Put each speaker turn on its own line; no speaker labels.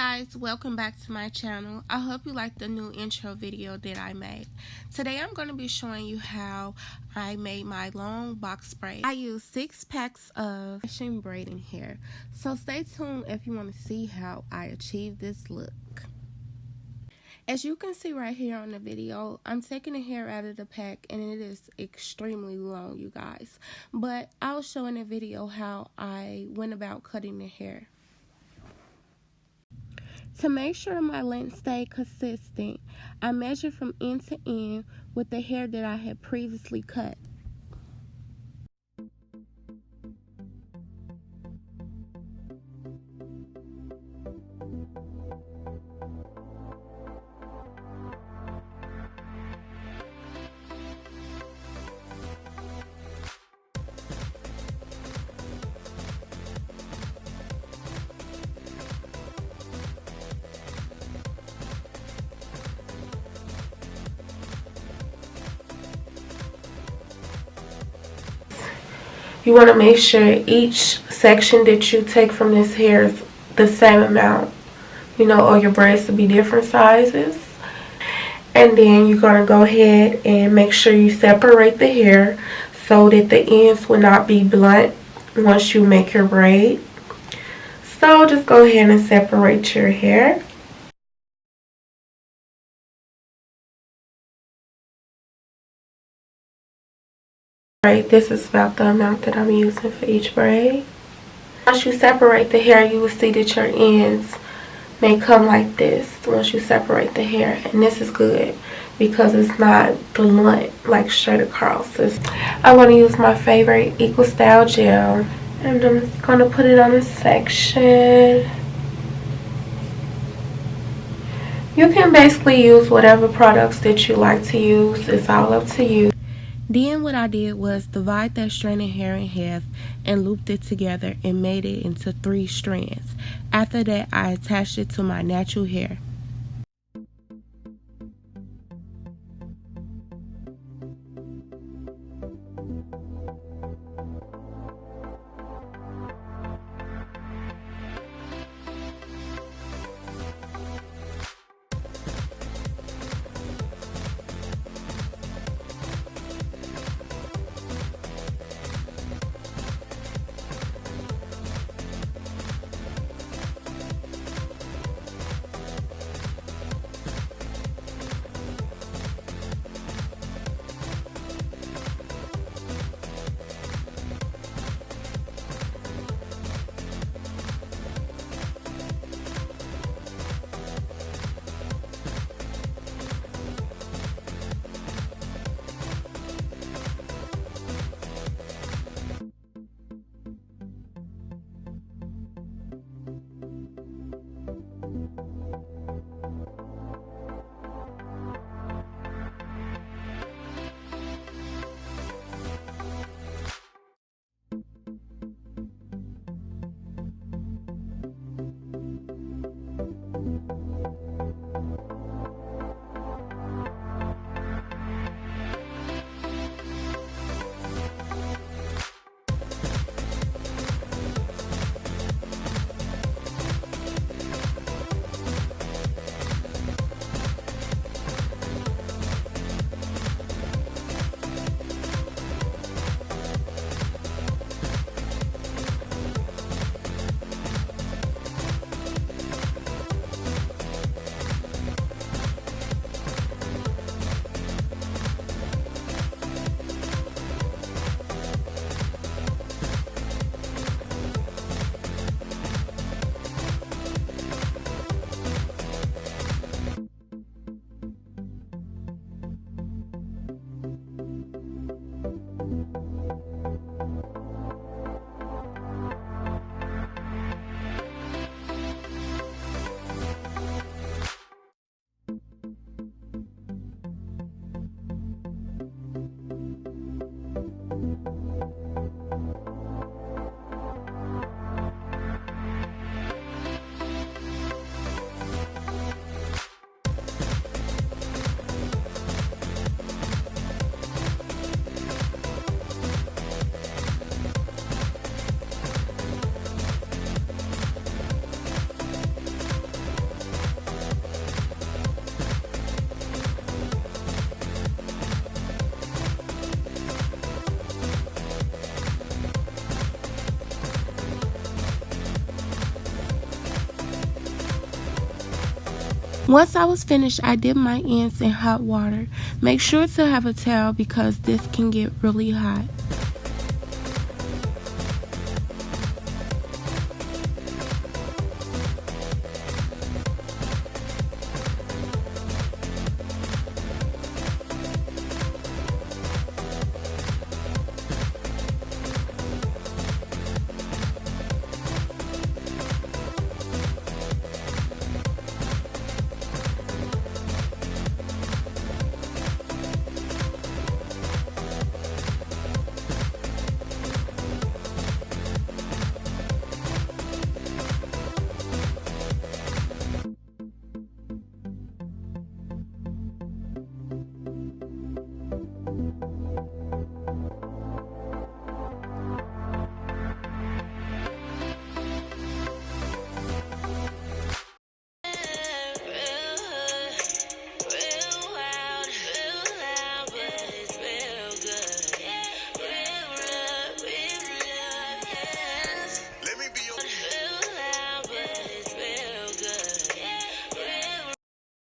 guys, welcome back to my channel. I hope you like the new intro video that I made. Today I'm going to be showing you how I made my long box braid. I used 6 packs of expression braiding hair. So stay tuned if you want to see how I achieved this look. As you can see right here on the video, I'm taking the hair out of the pack and it is extremely long, you guys. But I'll show in the video how I went about cutting the hair. To make sure my length stayed consistent, I measured from end to end with the hair that I had previously cut. You want to make sure each section that you take from this hair is the same amount, or your braids to be different sizes. And then you're going to go ahead and make sure you separate the hair so that the ends will not be blunt once you make your braid. So just go ahead and separate your hair. This is about the amount that I'm using for each braid. Once you separate the hair, you will see that your ends may come like this once you separate the hair. And this is good because it's not blunt like straight across. I'm going to use my favorite Equal Style gel. And I'm just going to put it on a section. You can basically use whatever products that you like to use. It's all up to you. Then what I did was divide that strand of hair in half and looped it together and made it into 3 strands. After that, I attached it to my natural hair. Once I was finished, I dipped my ends in hot water. Make sure to have a towel because this can get really hot.